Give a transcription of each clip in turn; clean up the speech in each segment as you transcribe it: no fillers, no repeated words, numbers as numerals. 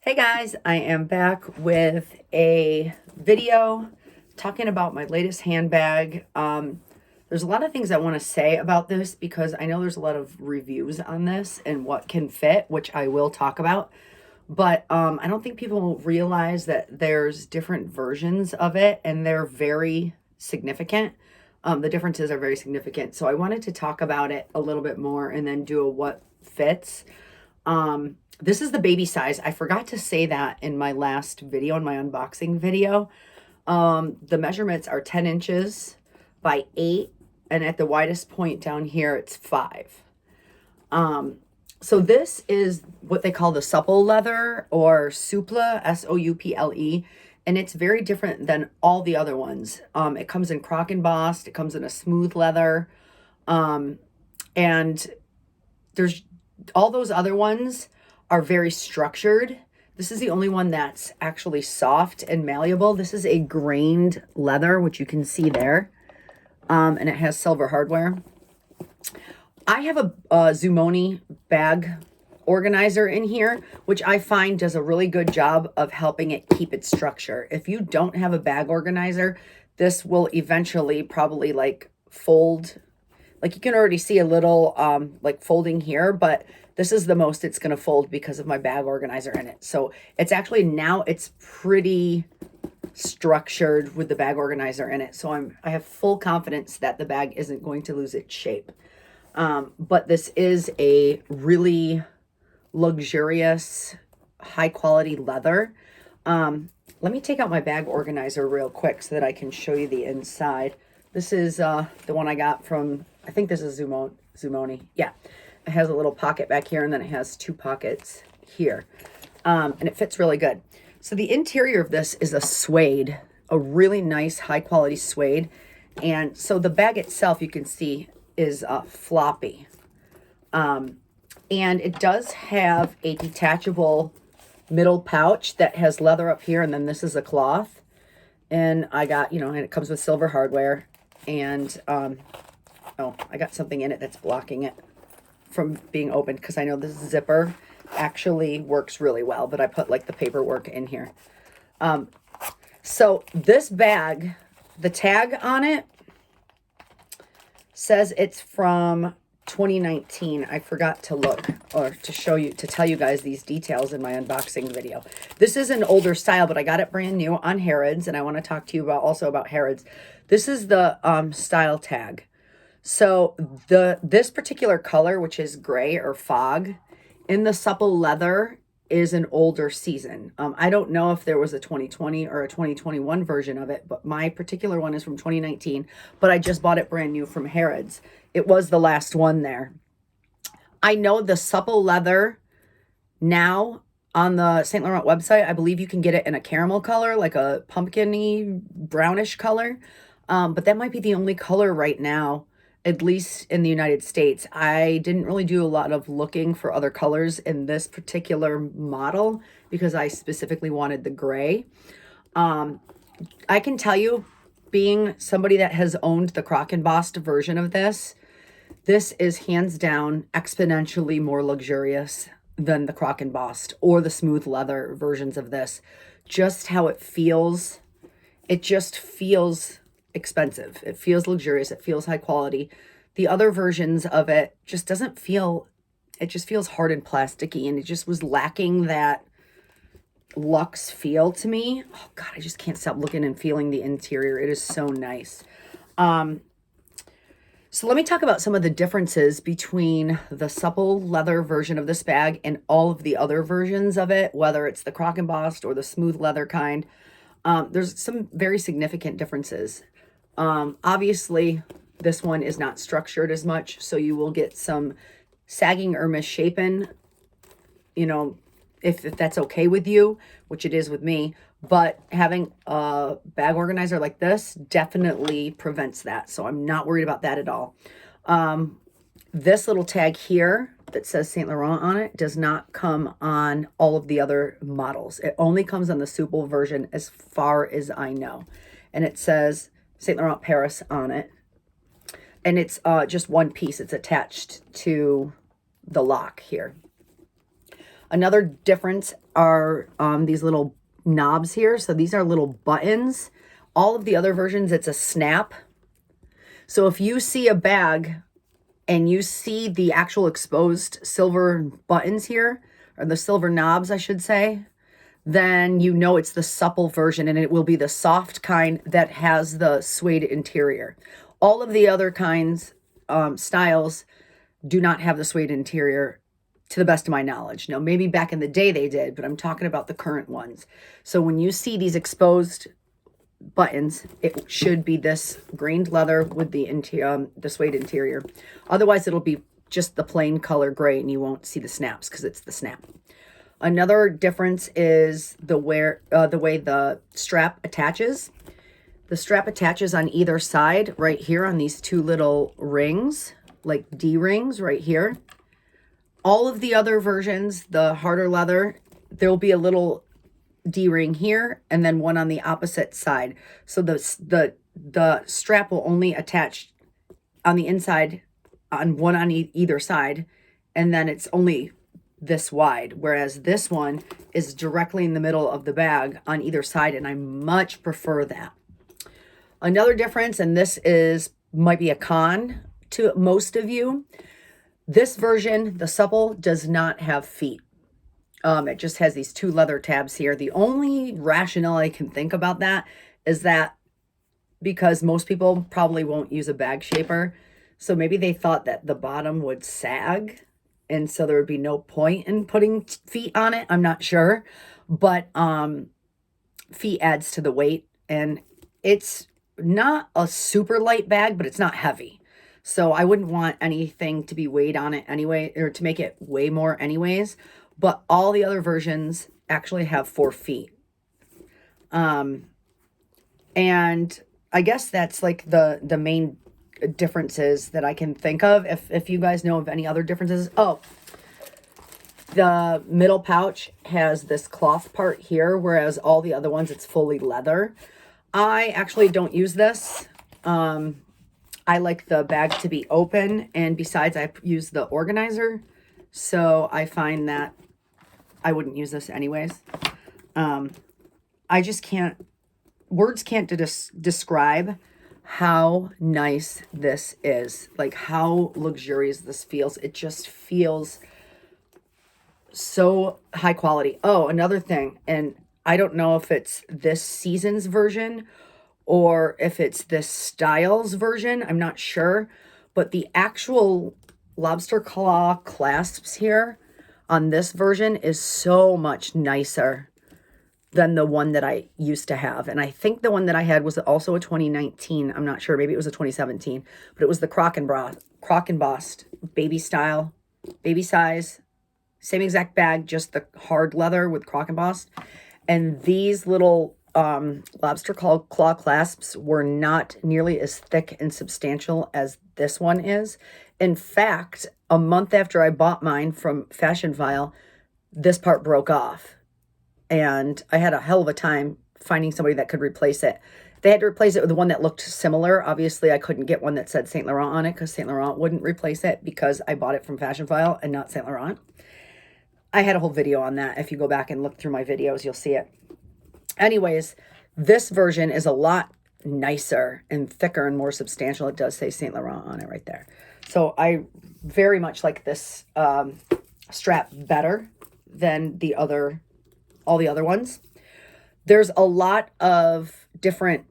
Hey guys, I am back with a video talking about my latest handbag. There's a lot of things I want to say about this because I know there's a lot of reviews on this and what can fit, which I will talk about. But I don't think people realize that there's different versions of it and they're very significant. The differences are very significant. So I wanted to talk about it a little bit more and then do a what fits. This is the baby size. I forgot to say that in my last video, in my unboxing video. The measurements are 10 inches by 8, and at the widest point down here, it's 5. So this is what they call the supple leather, or SOUPLE, S-O-U-P-L-E, and it's very different than all the other ones. It comes in croc embossed, it comes in a smooth leather, and there's all those other ones are very structured. This is the only one that's actually soft and malleable. This is a grained leather, which you can see there. And it has silver hardware. I have a Zumoni bag organizer in here, which I find does a really good job of helping it keep its structure. If you don't have a bag organizer, this will eventually probably like fold. Like you can already see a little like folding here, but this is the most it's going to fold because of my bag organizer in it. So it's actually now it's pretty structured with the bag organizer in it. So I have full confidence that the bag isn't going to lose its shape. But this is a really luxurious, high quality leather. Let me take out my bag organizer real quick so that I can show you the inside. This is the one I got from, I think this is Zumoni. Yeah. It has a little pocket back here, and then it has 2 pockets here. And it fits really good. So the interior of this is a suede, a really nice high quality suede. And so the bag itself, you can see, is floppy. And it does have a detachable middle pouch that has leather up here, and then this is a cloth. And I got, and it comes with silver hardware. And, oh, I got something in it that's blocking it from being opened because I know this zipper actually works really well, but I put like the paperwork in here. So this bag, the tag on it says it's from 2019. I forgot to look or to show you, to tell you guys these details in my unboxing video. This is an older style, but I got it brand new on Harrods, and I want to talk to you also about Harrods. This is the style tag. So this particular color, which is gray or fog, in the supple leather is an older season. I don't know if there was a 2020 or a 2021 version of it, but my particular one is from 2019, but I just bought it brand new from Harrods. It was the last one there. I know the supple leather now on the St. Laurent website, I believe you can get it in a caramel color, like a pumpkin-y brownish color. But that might be the only color right now, at least in the United States. I didn't really do a lot of looking for other colors in this particular model because I specifically wanted the gray. I can tell you, being somebody that has owned the croc embossed version of this is hands down exponentially more luxurious than the croc embossed or the smooth leather versions of this. Just how it feels, it just feels expensive. It feels luxurious. It feels high quality. The other versions of it just doesn't feel, it just feels hard and plasticky, and it just was lacking that luxe feel to me. Oh God, I just can't stop looking and feeling the interior. It is so nice. So let me talk about some of the differences between the supple leather version of this bag and all of the other versions of it, whether it's the croc embossed or the smooth leather kind. There's some very significant differences. Obviously, this one is not structured as much, so you will get some sagging or misshapen, if that's okay with you, which it is with me. But having a bag organizer like this definitely prevents that, so I'm not worried about that at all. This little tag here that says Saint Laurent on it does not come on all of the other models. It only comes on the SOUPLE version as far as I know. And it says Saint Laurent Paris on it. And it's just one piece. It's attached to the lock here. Another difference are these little knobs here. So these are little buttons. All of the other versions, it's a snap. So if you see a bag and you see the actual exposed silver buttons here, or the silver knobs, I should say, then you know it's the supple version, and it will be the soft kind that has the suede interior. All of the other kinds, styles, do not have the suede interior to the best of my knowledge. Now, maybe back in the day they did, but I'm talking about the current ones. So when you see these exposed buttons, it should be this grained leather with the suede interior. Otherwise, it'll be just the plain color gray, and you won't see the snaps because it's the snap. Another difference is the way the strap attaches. The strap attaches on either side right here on these two little rings, like D rings right here. All of the other versions, the harder leather, there'll be a little D ring here and then one on the opposite side. So the strap will only attach on the inside, on one on either side, and then it's only this wide, whereas this one is directly in the middle of the bag on either side, and I much prefer that. Another difference, and this might be a con to most of you, this version, the supple, does not have feet. It just has these two leather tabs here. The only rationale I can think about that is that because most people probably won't use a bag shaper, so maybe they thought that the bottom would sag, and so there would be no point in putting feet on it. I'm not sure, but feet adds to the weight, and it's not a super light bag, but it's not heavy. So I wouldn't want anything to be weighed on it anyway, or to make it weigh more anyways. But all the other versions actually have 4 feet. And I guess that's like the main differences that I can think of. If you guys know of any other differences. Oh, the middle pouch has this cloth part here, whereas all the other ones, it's fully leather. I actually don't use this. I like the bag to be open, and besides, I use the organizer, so I find that I wouldn't use this anyways. I just can't, words can't describe how nice this is, like how luxurious this feels. It just feels so high quality. Oh, another thing, and I don't know if it's this season's version or if it's this style's version, I'm not sure, but the actual lobster claw clasps here on this version is so much nicer than the one that I used to have. And I think the one that I had was also a 2019. I'm not sure. Maybe it was a 2017. But it was the Croc embossed baby style, baby size. Same exact bag, just the hard leather with Croc embossed. And these little lobster claw clasps were not nearly as thick and substantial as this one is. In fact, a month after I bought mine from Fashion File, this part broke off. And I had a hell of a time finding somebody that could replace it. They had to replace it with one that looked similar. Obviously, I couldn't get one that said Saint Laurent on it because Saint Laurent wouldn't replace it because I bought it from Fashion File and not Saint Laurent. I had a whole video on that. If you go back and look through my videos, you'll see it. Anyways, this version is a lot nicer and thicker and more substantial. It does say Saint Laurent on it right there. So I very much like this strap better than all the other ones. There's a lot of different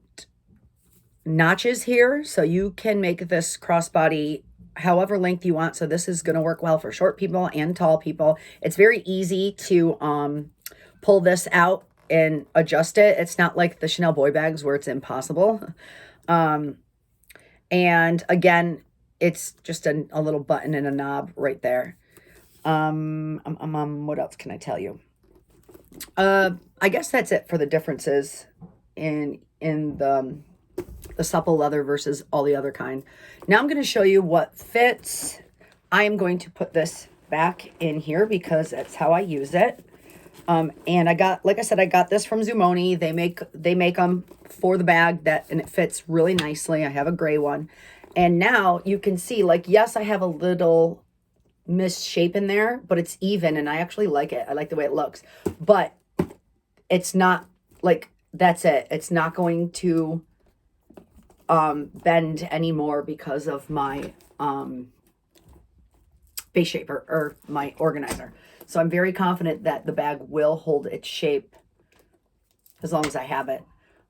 notches here, so you can make this crossbody however length you want. So this is going to work well for short people and tall people. It's very easy to pull this out and adjust it. It's not like the Chanel boy bags where it's impossible. And again, it's just a little button and a knob right there. What else can I tell you? I guess that's it for the differences in the supple leather versus all the other kind. Now I'm going to show you what fits. I am going to put this back in here because that's how I use it. And I got, like I said, I got this from Zumoni. They make them for the bag and it fits really nicely. I have a gray one. And now you can see, like, yes, I have a little misshapen there, but it's even, and I actually like it. I like the way it looks, but it's not like, that's it. It's not going to bend anymore because of my base shaper or my organizer. So I'm very confident that the bag will hold its shape as long as I have it.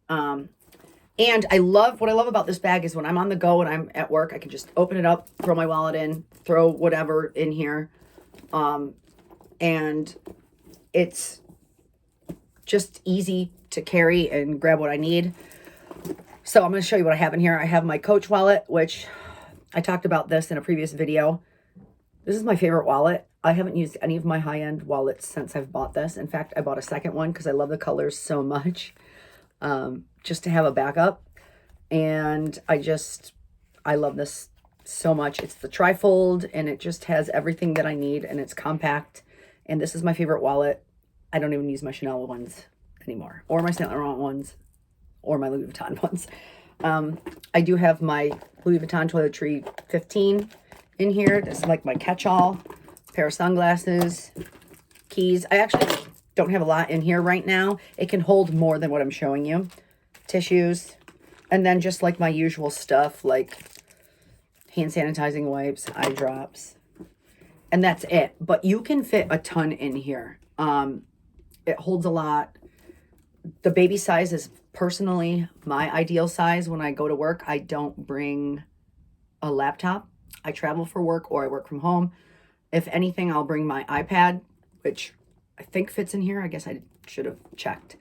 And what I love about this bag is when I'm on the go and I'm at work, I can just open it up, throw my wallet in, throw whatever in here. And it's just easy to carry and grab what I need. So I'm going to show you what I have in here. I have my Coach wallet, which I talked about this in a previous video. This is my favorite wallet. I haven't used any of my high-end wallets since I've bought this. In fact, I bought a second one because I love the colors so much. Just to have a backup. And I love this so much. It's the trifold, and it just has everything that I need, and it's compact. And this is my favorite wallet. I don't even use my Chanel ones anymore, or my Saint Laurent ones, or my Louis Vuitton ones. I do have my Louis Vuitton Toiletry 15 in here. This is like my catch-all. Pair of sunglasses, keys. I actually don't have a lot in here right now. It can hold more than what I'm showing you. Tissues, and then just like my usual stuff, like hand sanitizing wipes, eye drops, and that's it. But you can fit a ton in here. It holds a lot. The baby size is personally my ideal size. When I go to work, I don't bring a laptop. I travel for work or I work from home. If anything, I'll bring my iPad, which I think fits in here. I guess I should have checked.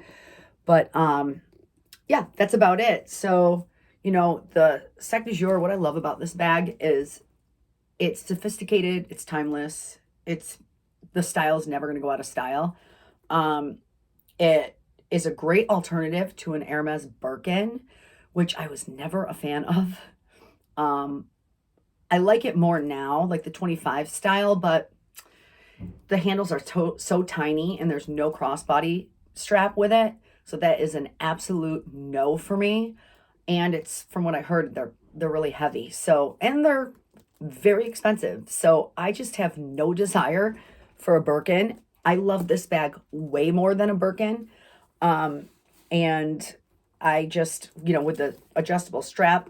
But yeah, that's about it. So, you know, the Sac De Jour, what I love about this bag is it's sophisticated, it's timeless, the style is never going to go out of style. It is a great alternative to an Hermes Birkin, which I was never a fan of. I like it more now, like the 25 style, but the handles are so tiny and there's no crossbody strap with it. So that is an absolute no for me. And it's, from what I heard, they're really heavy. So, and they're very expensive. So I just have no desire for a Birkin. I love this bag way more than a Birkin. And I just, you know, with the adjustable strap,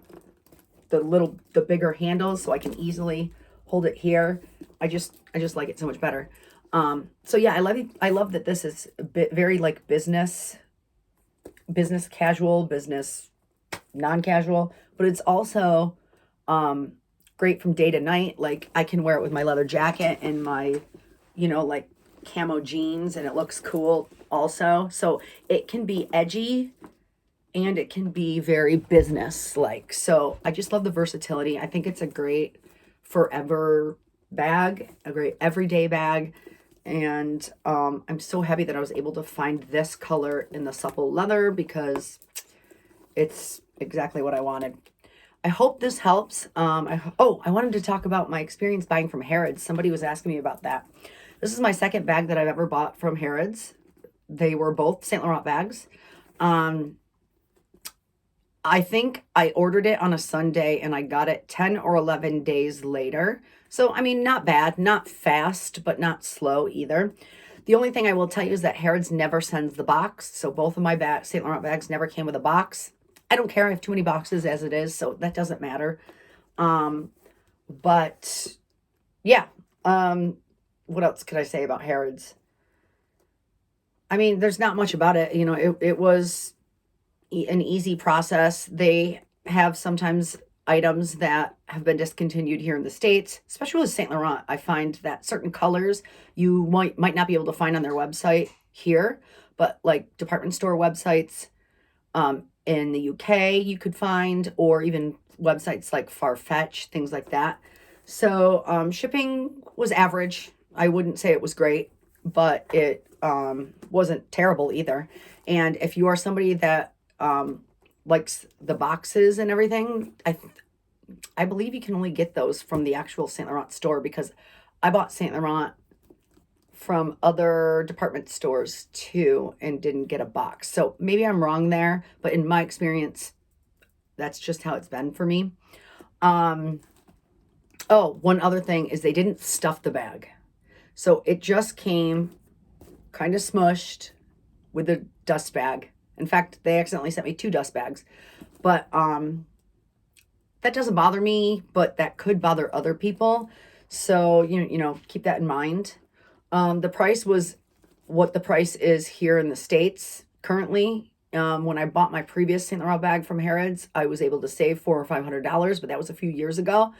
the bigger handles, so I can easily hold it here. I just like it so much better. So yeah, I love that this is a bit very like business casual, business non-casual, but it's also great from day to night. Like I can wear it with my leather jacket and my, you know, like camo jeans, and it looks cool also. So it can be edgy and it can be very business like. So I just love the versatility. I think it's a great forever bag, a great everyday bag. And I'm so happy that I was able to find this color in the supple leather because it's exactly what I wanted. I hope this helps. I wanted to talk about my experience buying from Harrods. Somebody was asking me about that. This is my second bag that I've ever bought from Harrods. They were both Saint Laurent bags. I think I ordered it on a Sunday and I got it 10 or 11 days later. So, I mean, not bad, not fast, but not slow either. The only thing I will tell you is that Harrods never sends the box. So both of my Saint Laurent bags never came with a box. I don't care. I have too many boxes as it is, so that doesn't matter. But yeah. What else could I say about Harrods? I mean, there's not much about it. You know, it was an easy process. They have sometimes items that have been discontinued here in the States, especially with Saint Laurent. I find that certain colors you might not be able to find on their website here, but like department store websites in the UK you could find, or even websites like Farfetch, things like that. So shipping was average. I wouldn't say it was great, but it wasn't terrible either. And if you are somebody that likes the boxes and everything, I believe you can only get those from the actual Saint Laurent store, because I bought Saint Laurent from other department stores too and didn't get a box. So maybe I'm wrong there, but in my experience, that's just how it's been for me. Oh, one other thing is they didn't stuff the bag. So it just came kind of smushed with a dust bag. In fact, they accidentally sent me 2 dust bags. But that doesn't bother me, but that could bother other people. So, you know, keep that in mind. The price was what the price is here in the States currently. When I bought my previous St. Laurent bag from Harrods, I was able to save $400 or $500, but that was a few years ago,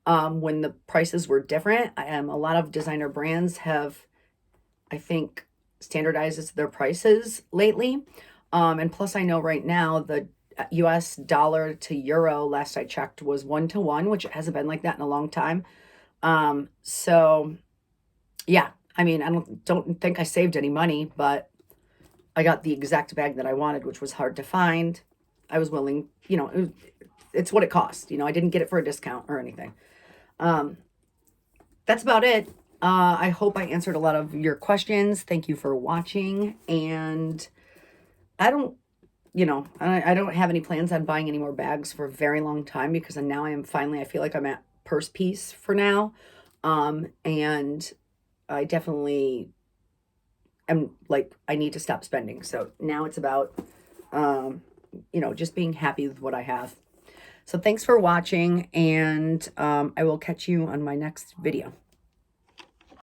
when the prices were different. A lot of designer brands have, I think, standardized their prices lately. And plus, I know right now the US dollar to euro, last I checked, was 1 to 1, which hasn't been like that in a long time. So yeah, I mean, I don't think I saved any money, but I got the exact bag that I wanted, which was hard to find. I was willing, you know, it's what it cost. You know, I didn't get it for a discount or anything. That's about it. I hope I answered a lot of your questions. Thank you for watching. And I don't, you know, I don't have any plans on buying any more bags for a very long time, because now I feel like I'm at purse piece for now. And I definitely am like, I need to stop spending. So now it's about, you know, just being happy with what I have. So thanks for watching, and I will catch you on my next video.